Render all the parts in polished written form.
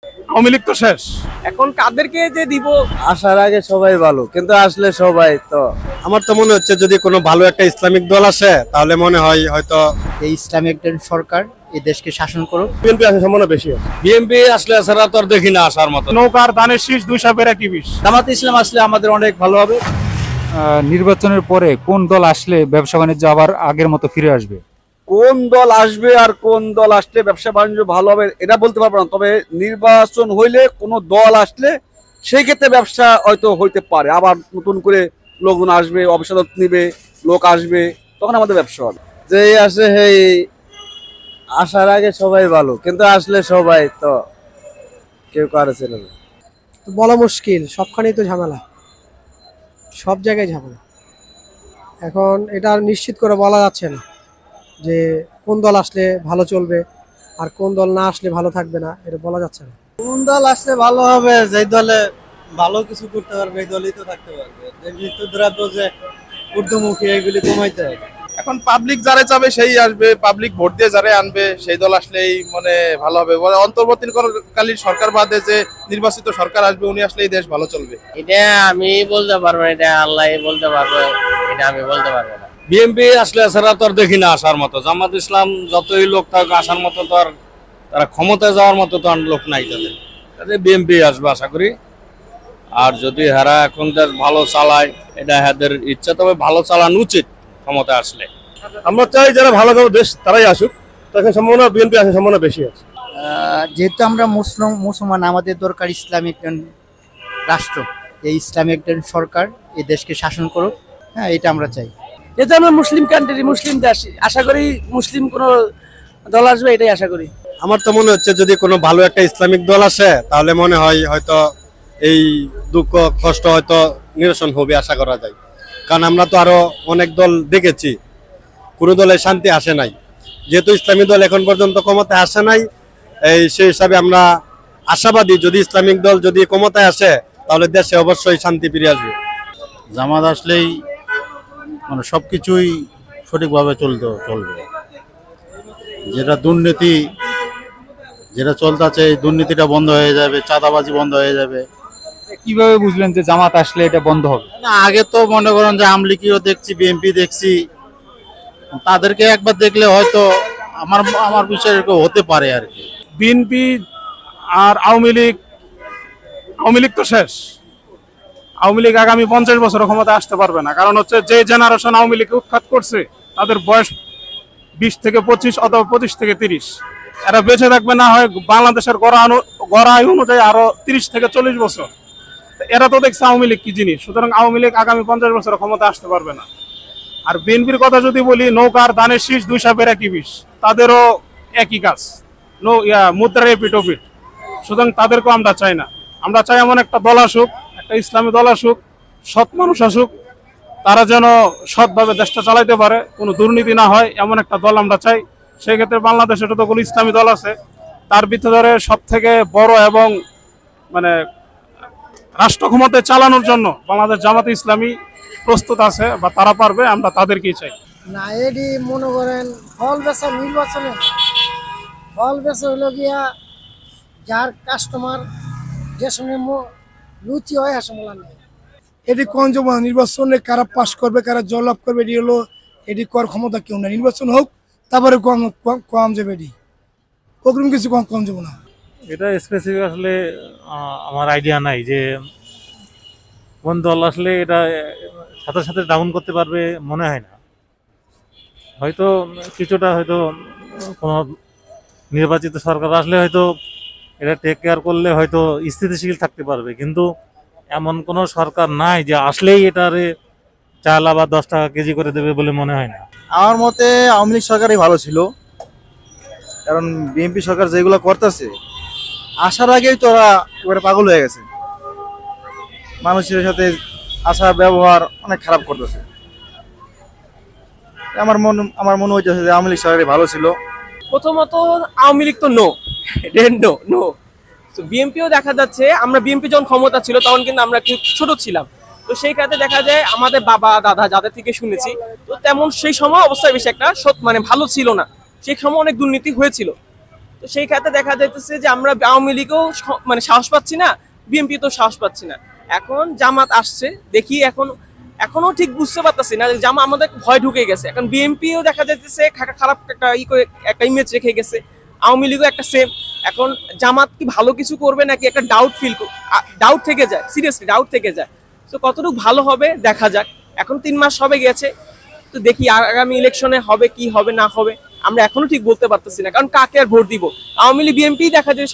আওয়ামী লীগ তো শেষ। এখন কাদেরকে যে দিব? আসার আগে সবাই ভালো, কিন্তু আসলে সবাই তো আমার তো মনে হচ্ছে যদি কোনো ভালো একটা ইসলামিক দল আসে তাহলে মনে হয় হয়তো এই ইসলামিক সরকার এই দেশকে শাসন করুক। বিএনপি আসার সম্ভাবনা বেশি আছে। বিএনপি আসলে ছাড়া তো আর দেখি না আসার মতো। নৌকার দানের শীষ 2 সাপের একই বিষ। জামাত ইসলাম আসলে আমাদের অনেক ভালো হবে। নির্বাচনের পরে কোন দল আসলে ব্যবসা বাণিজ্য আবার আগের মতো ফিরে আসবে? কোন দল আসবে আর কোন দল আসলে ব্যবসা বাণিজ্য ভালো হবে এটা বলতে পারবো না, তবে নির্বাচন হইলে কোন দল আসলে সেই ক্ষেত্রে ব্যবসা হয়তো হইতে পারে। আবার নতুন করে লোকজন আসবে, অবসরত নিবে, লোক আসবে, তখন আমাদের ব্যবসা হবে। যে আসে সেই আসার আগে সবাই ভালো, কিন্তু আসলে সবাই তো কেউ করেছে না। বলা মুশকিল, সবখানেই তো ঝামেলা, সব জায়গায় ঝামেলা। এখন এটা নিশ্চিত করে বলা যাচ্ছে না যে কোন দল আসলে ভালো চলবে আর কোন দল না আসলে ভালো থাকবে না, এটা বলা যাচ্ছে না। কোন দল আসলে ভালো হবে, যে দলে ভালো কিছু করতে পারবে এই দলই তো থাকতে পারবে। নিত্যদ্রব্য যে ঊর্ধ্বমুখী এগুলি কমাইতে হবে। এখন পাবলিক যারা চাবে সেই আসবে, পাবলিক ভোট দিয়ে যারা আনবে সেই দল আসলেই মানে ভালো হবে। অন্তর্বর্তীকালীন সরকার বাদে যে নির্বাচিত সরকার আসবে উনি আসলে এই দেশ ভালো চলবে। এটা আমি বলতে পারবো না, এটা আল্লাহ বলতে পারবে, এটা আমি বলতে পারবো না। বিএনপি আসলে ছাড়া তো আর দেখি না আসার মতো। জামাত ইসলাম যতই লোক থাকুক আসার মতো তো আর তারা ক্ষমতায় যাওয়ার মতো তো আর লোক নাই তাদের। বিএনপি আসবে আশা করি। আর যদি হারা এখন দেশ ভালো চালায় এটা হাদের ইচ্ছা, তবে ভালো চালানো উচিত ক্ষমতায় আসলে। আমরা চাই যারা ভালো ভালো দেশ তারাই আসুক, তখন সম্ভাবনা বিএনপি আসার সম্ভাবনা বেশি আছে। যেহেতু আমরা মুসলমান, আমাদের দরকার ইসলামিক রাষ্ট্র, এই ইসলামিক সরকার এই দেশকে শাসন করুক। হ্যাঁ, এটা আমরা চাই। যেহেতু আমরা মুসলিম কান্ট্রি, মুসলিম দেশ, আশা করি মুসলিম কোনো দল আসবে, এটাই আশা করি। আমার তো মনে হচ্ছে যদি কোনো ভালো একটা ইসলামিক দল আসে তাহলে মনে হয় হয়তো এই দুঃখ কষ্ট হয়তো নিরসন হবে আশা করা যায়। কারণ আমরা তো আরো অনেক দল দেখেছি, কোনো দলে শান্তি আসে নাই। যেহেতু ইসলামী দল এখন পর্যন্ত ক্ষমতায় আসে নাই, সেই হিসাবে আমরা আশাবাদী যদি ইসলামিক দল যদি ক্ষমতায় আসে তাহলে দেশে অবশ্যই শান্তি ফিরে আসবে। জামাত আসলেই মানে সবকিছুই সঠিকভাবে চলবে। যেটা দুর্নীতি যেটা চলতেছে এই দুর্নীতিটা বন্ধ হয়ে যাবে, চাঁদাবাজি বন্ধ হয়ে যাবে। কিভাবে বুঝলেন যে জামাত আসলে এটা বন্ধ হবে? না, আগে তো মনে করেন যে আমলিকিও দেখছি, বিএনপি দেখছি, তাদেরকে একবার দেখলে হয়তো আমার বিষয় হতে পারে আর কি। বিএনপি আর আওয়ামী লীগ তো শেষ। আওয়ামী লীগ আগামী 50 বছর ক্ষমতা আসতে পারবে না। কারণ হচ্ছে যে জেনারেশন আওয়ামী লীগ উৎখাত করছে তাদের বয়স 20 থেকে 25 অথবা 25 থেকে 30। এরা বেঁচে থাকবে না হয় বাংলাদেশের গড় আয়ু অনুযায়ী আরো 30 থেকে 40 বছর। এরা তো দেখছে আওয়ামী লীগ কি জিনিস। সুতরাং আওয়ামী লীগ আগামী 50 বছর ক্ষমতা আসতে পারবে না। আর বিএনপির কথা যদি বলি, নৌকার দানের শীষ 2 সাপের একই বিষ। তাদেরও একই কাজ, মুদ্রার এপিট ওপিট। সুতরাং তাদেরকেও আমরা চাই না। আমরা চাই এমন একটা দল আসুক, একটা ইসলামী দল আসুক, সৎ মানুষ আসুক, তারা যেন সৎভাবে দেশটা চালাইতে পারে, কোনো দুর্নীতি না হয় এমন একটা দল আমরা চাই। সেই ক্ষেত্রে বাংলাদেশে যতগুলো ইসলামী দল আছে তার ভিতরে সব থেকে বড় এবং মানে রাষ্ট্র ক্ষমতায় চালানোর জন্য বাংলাদেশ জামাত ইসলামী প্রস্তুত আছে বা তারা পারবে, আমরা তাদেরকেই চাই। না, এটি মনে করেন ফল বেচা নির্বাচনে, ফল বেচা হইল গিয়া যার কাস্টমার যে সময় রুচি হয় হাসমলা নেই। এটি কোন জমা নির্বাচনে কারা পাস করবে, কারা জয়লাভ করবে, এটি হলো এটি কর ক্ষমতা কেউ না। নির্বাচন হোক, তারপরে কম যাবে, এটি ওরকম কিছু কম যাবো না। এটা স্পেসিফিক আসলে আমার আইডিয়া নাই যে কোন দল আসলে এটা সাথে সাথে ডাউন করতে পারবে, মনে হয় না। হয়তো কিছুটা হয়তো কোনো নির্বাচিত সরকার আসলে হয়তো এটা টেক কেয়ার করলে হয়তো স্থিতিশীল থাকতে পারবে, কিন্তু এমন কোনো সরকার নাই যে আসলেই এটারে চাল আবার 10 টাকা কেজি করে দেবে বলে মনে হয় না। আমার মতে আওয়ামী লীগ সরকারই ভালো ছিল, কারণ বিএনপি সরকার যেগুলো করতেছে আসার আগেই তো ওরা একেবারে পাগল হয়ে গেছে। মানুষের সাথে আসার ব্যবহার অনেক খারাপ করতেছে। আমার মনে হইতেছে যে আওয়ামী লীগ সরকারই ভালো ছিল। প্রথমত আওয়ামী লীগ তো নো, নো। বিএনপিও দেখা যাচ্ছে, আমরা বিএনপি যখন ক্ষমতা ছিল তখন কিন্তু আমরা একটু ছোট ছিলাম, তো সেই ক্ষেত্রে দেখা যায় আমাদের বাবা দাদা যাদের থেকে শুনেছি, তো তেমন সেই সময় অবস্থা বেশি একটা মানে ভালো ছিল না। সেই সময় অনেক দুর্নীতি হয়েছিল। তো সেই ক্ষেত্রে দেখা যাইতেছে যে আমরা আওয়ামী লীগও মানে সাহস পাচ্ছি না, বিএনপি তো সাহস পাচ্ছি না। এখন জামাত আসছে, দেখি এখনো ঠিক বুঝতে পারতেছি না, জামা আমাদের ভয় ঢুকে গেছে। এখন বিএনপিও দেখা যাইতেছে খারাপ একটা ইমেজ রেখে গেছে, আওয়ামী লীগও একটা সেম। এখন জামাত কি ভালো কিছু করবে নাকি একটা ডাউট থেকে যায়, সিরিয়াসলি ডাউট থেকে যায়। তো কতটুকু ভালো হবে দেখা যাক। এখন 3 মাস হবে গেছে, তো দেখি আগামী ইলেকশনে হবে কি হবে না হবে আমরা এখনো ঠিক বলতে পারতেছি না। কারণ কাকে আর ভোট দিব? আওয়ামী লীগ বিএনপি দেখা যায়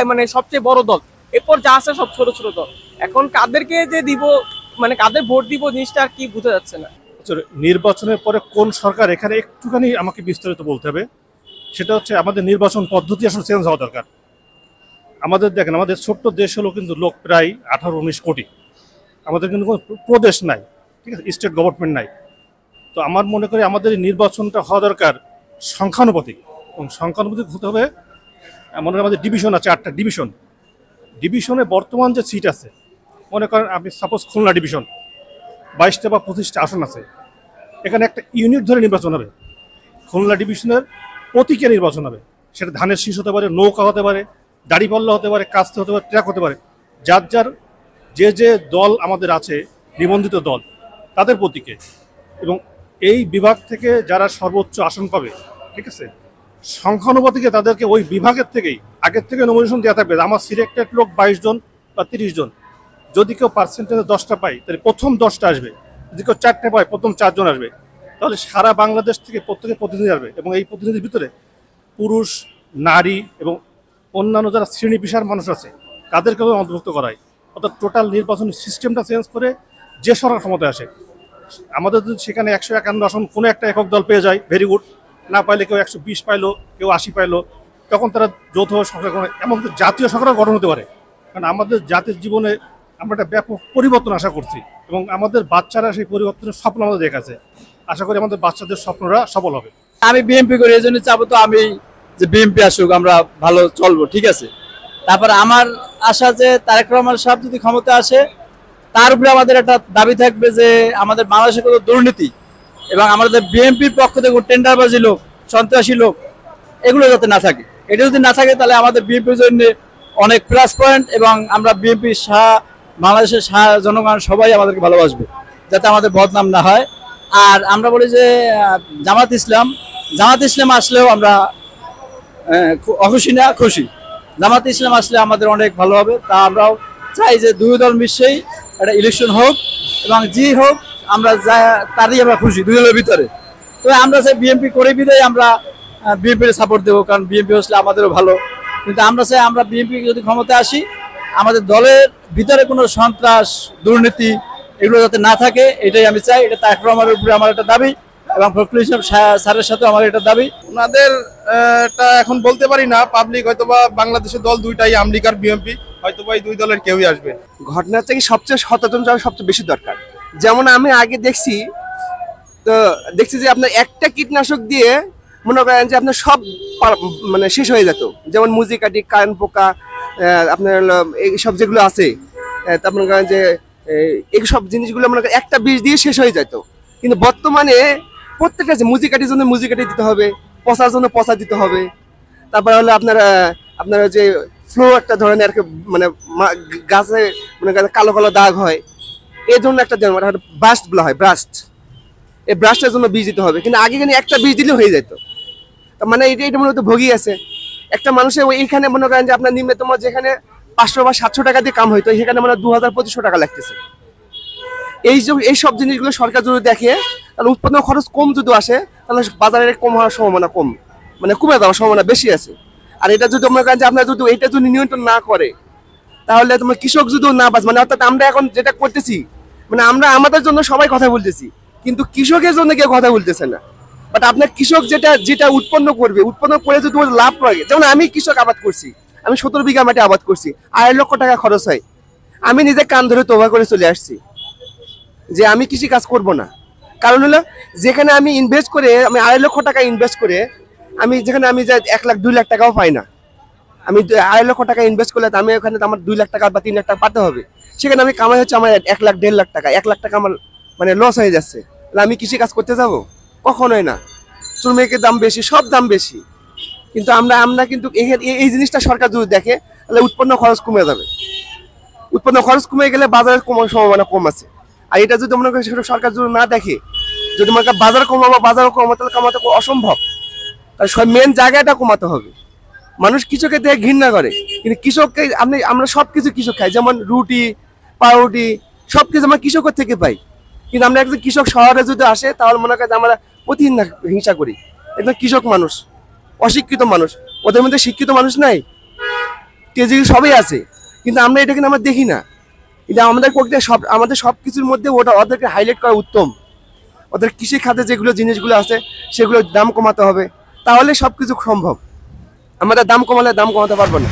মানে সবচেয়ে বড় দল, এরপর যা আছে সব ছোট ছোট দল। এখন কাদেরকে যে দিব, মানে কাদের ভোট দিব জিনিসটা আর কি বোঝা যাচ্ছে না। নির্বাচনের পরে কোন সরকার, এখানে একটুখানি আমাকে বিস্তারিত বলতে হবে। সেটা হচ্ছে আমাদের নির্বাচন পদ্ধতি আসলে চেঞ্জ হওয়া দরকার। আমাদের দেখেন, আমাদের ছোট্ট দেশ হলো কিন্তু লোক প্রায় 18-19 কোটি, আমাদের কিন্তু কোনো প্রদেশ নাই, ঠিক আছে, স্টেট গভর্নমেন্ট নাই। তো আমার মনে করি আমাদের এই নির্বাচনটা হওয়া দরকার সংখ্যানুপাতিক, এবং সংখ্যানুপাতিক হতে হবে। মনে করেন আমাদের ডিভিশন আছে 8টা ডিভিশনে বর্তমান যে সিট আছে, মনে করেন আপনি সাপোজ খুলনা ডিভিশন 22টা বা 25টা আসন আছে, এখানে একটা ইউনিট ধরে নির্বাচন হবে। খুলনা ডিভিশনের প্রতীকে নির্বাচন হবে, সেটা ধানের শীষ হতে পারে, নৌকা হতে পারে, দাড়িপাল্লা হতে পারে, কাস্তে হতে পারে, ট্রাক হতে পারে। যার যে দল আমাদের আছে, নিবন্ধিত দল, তাদের প্রতীকে। এবং এই বিভাগ থেকে যারা সর্বোচ্চ আসন পাবে, ঠিক আছে, সংখ্যানুপাতিকে তাদেরকে ওই বিভাগের থেকেই আগের থেকে নমিনেশন দেওয়া থাকবে। আমার সিলেক্টেড লোক 22 জন বা 30 জন, যদি কেউ পার্সেন্টেজে 10টা পায় তাহলে প্রথম 10টা আসবে, যদি কেউ 4টে পায় প্রথম 4 জন আসবে। তাহলে সারা বাংলাদেশ থেকে প্রত্যেকে প্রতিনিধি আসবে, এবং এই প্রতিনিধির ভিতরে পুরুষ, নারী এবং অন্যান্য যারা শ্রেণী পেশার মানুষ আছে তাদেরকেও অন্তর্ভুক্ত করায়। অর্থাৎ টোটাল নির্বাচনী সিস্টেমটা চেঞ্জ করে যে সরকার ক্ষমতায় আসে, আমাদের যদি সেখানে 151 আসন কোনো একটা একক দল পেয়ে যায়, ভেরি গুড। না পাইলে কেউ 120 পাইলো, কেউ 80 পাইলো, তখন তারা যৌথভাবে সরকার গঠন, এমনকি জাতীয় সরকার গঠন হতে পারে। কারণ আমাদের জাতির জীবনে আমরা একটা ব্যাপক পরিবর্তন আশা করছি, এবং আমাদের বাচ্চারা সেই পরিবর্তনের স্বপ্ন আমাদের দেখাচ্ছে। আশা করি আমাদের বাচ্চাদের স্বপ্নরা সফল হবে। আমি বিএনপি করি, এই জন্য চাবো তো আমি যে বিএনপি আসুক, আমরা ভালো চলবো, ঠিক আছে। তারপর আমার আশা যে তারেক রহমান সাহেব যদি ক্ষমতা আসে, তার উপরে আমাদের একটা দাবি থাকবে যে আমাদের বাংলাদেশে কত দুর্নীতি, এবং আমাদের বিএনপির পক্ষ থেকে টেন্ডারবাজি লোক, সন্ত্রাসী লোক, এগুলো যাতে না থাকে। এটা যদি না থাকে তাহলে আমাদের বিএনপির জন্য অনেক প্লাস পয়েন্ট, এবং আমরা বিএনপি বাংলাদেশের জনগণ সবাই আমাদেরকে ভালোবাসবে, যাতে আমাদের বদনাম না হয়। আর আমরা বলি যে জামাত ইসলাম আসলেও আমরা অখুশি না, খুশি। জামাত ইসলাম আসলে আমাদের অনেক ভালো হবে। তা আমরাও চাই যে দুই দল মিশেই একটা ইলেকশন হোক, এবং যে হোক আমরা তারই আমরা খুশি, দুই দলের ভিতরে। তো আমরা চাই বিএনপি করে বিদায় আমরা বিএনপির সাপোর্ট দেবো, কারণ বিএনপি আসলে আমাদেরও ভালো। কিন্তু আমরা চাই আমরা বিএনপি যদি ক্ষমতায় আসি, আমাদের দলের ভিতরে কোনো সন্ত্রাস, দুর্নীতি এগুলো যাতে না থাকে, এটাই আমি চাই। এটা তারেক রহমানের উপরে আমার একটা দাবি, এবং ফখরুল ইসলাম স্যারের সাথে আমার এটা দাবি। ওনাদের এখন বলতে পারি না, পাবলিক হয়তোবা বাংলাদেশের দল দুইটাই, আওয়ামী লীগ আর বিএনপি, হয়তোবা এই দুই দলের কেউই আসবে। ঘটনা থেকে সবচেয়ে সচেতন যাওয়া সবচেয়ে বেশি দরকার। যেমন আমি আগে দেখছি যে আপনার একটা কীটনাশক দিয়ে মনে করেন যে আপনার সব মানে শেষ হয়ে যেত। যেমন মুজিকাটি, কারেন্ট পোকা, আপনার এইসব যেগুলো আছে, তারপর মনে করেন যে এইসব জিনিসগুলো মনে করেন একটা বিষ দিয়ে শেষ হয়ে যেত। কিন্তু বর্তমানে প্রত্যেকটা যে মুজিকাটির জন্য মুজিকাটি দিতে হবে, পচার জন্য পচা দিতে হবে। তারপরে হলো আপনার যে ফ্লো একটা ধরনের মানে গাছে মনে করেন কালো কালো দাগ হয়, এর জন্য একটা ব্রাস্ট বলা হয়, ব্রাস্ট। এই ব্রাস্টের জন্য বীজ দিতে হবে, কিন্তু আগে কিন্তু একটা বীজ দিলে হয়ে যেত। তার মানে এটা মনে হতো ভোগী আছে একটা মানুষের। এইখানে মনে করেন যে আপনার নিম্নতম যেখানে 500 বা 700 টাকা দিয়ে কাম হইতো, সেখানে মানে 2000-2500 টাকা লাগতেছে। এই সব জিনিসগুলো সরকার যদি দেখে, তাহলে উৎপাদন খরচ কম যদি আসে, তাহলে বাজারে কম হওয়ার সম্ভাবনা কম, মানে কমে যাওয়ার সম্ভাবনা বেশি আছে। আর এটা যদি মনে করেন যে আপনার যদি এইটা যদি নিয়ন্ত্রণ না করে, তাহলে তোমার কৃষক যদি না বাঁচ, মানে অর্থাৎ আমরা এখন যেটা করতেছি, মানে আমরা আমাদের জন্য সবাই কথা বলতেছি, কিন্তু কৃষকের জন্য কেউ কথা বলতেছে না। বাট আপনার কৃষক যেটা উৎপন্ন করবে, উৎপন্ন করে যদি লাভ পায়, যেমন আমি কৃষক আবাদ করছি, আমি 17 বিঘা মাটি আবাদ করছি, 2.5 লক্ষ টাকা খরচ হয়। আমি নিজে কান ধরে তোবা করে চলে আসছি যে আমি কৃষি কাজ করব না। কারণ হলো যেখানে আমি ইনভেস্ট করে, আমি 2.5 লক্ষ টাকা ইনভেস্ট করে আমি যেখানে আমি 1 লাখ 2 লাখ টাকাও পাই না, আমি 2.5 লক্ষ টাকা ইনভেস্ট করলে আমি ওখানে আমার 2 লাখ টাকা বা 3 লাখ টাকা পাতে হবে। সেখানে আমি কামাই হচ্ছে আমার 1 লাখ 1.5 লাখ টাকা, 1 লাখ টাকা আমার মানে লস হয়ে যাচ্ছে। তাহলে আমি কৃষি কাজ করতে যাব? কখনোই না। শ্রমিকের দাম বেশি, সব দাম বেশি, কিন্তু আমরা কিন্তু এই জিনিসটা সরকার যদি দেখে তাহলে উৎপন্ন খরচ কমে যাবে। উৎপন্ন খরচ কমে গেলে বাজারের কমার সম্ভাবনা কম আছে। আর এটা যদি মনে করেন সরকার যদি না দেখে, যদি মনে করেন বাজার কমাবো তাহলে কমাতে অসম্ভব। তাহলে মেন জায়গাটা কমাতে হবে। মানুষ কৃষকের দেখে ঘৃণা করে, কিন্তু কৃষককে আমরা সবকিছু কৃষক খাই, যেমন রুটি পাউরুটি সবকিছু আমরা কৃষকের থেকে পাই। কিন্তু আমরা একজন কৃষক শহরে যদি আসে তাহলে মনে করেন আমরা প্রতিদিন হিংসা করি। একজন কৃষক মানুষ, অশিক্ষিত মানুষ, ওদের মধ্যে শিক্ষিত মানুষ নাই, তেজি সবই আছে, কিন্তু আমরা এটা কিন্তু আমরা দেখি না। কিন্তু আমাদের সব কিছুর মধ্যে ওদেরকে হাইলাইট করা উত্তম। ওদের কৃষি খাতে যেগুলো জিনিসগুলো আছে সেগুলো দাম কমাতে হবে, তাহলে সবকিছু সম্ভব। আমাদের দাম কমালে দাম কমাতে পারবো না।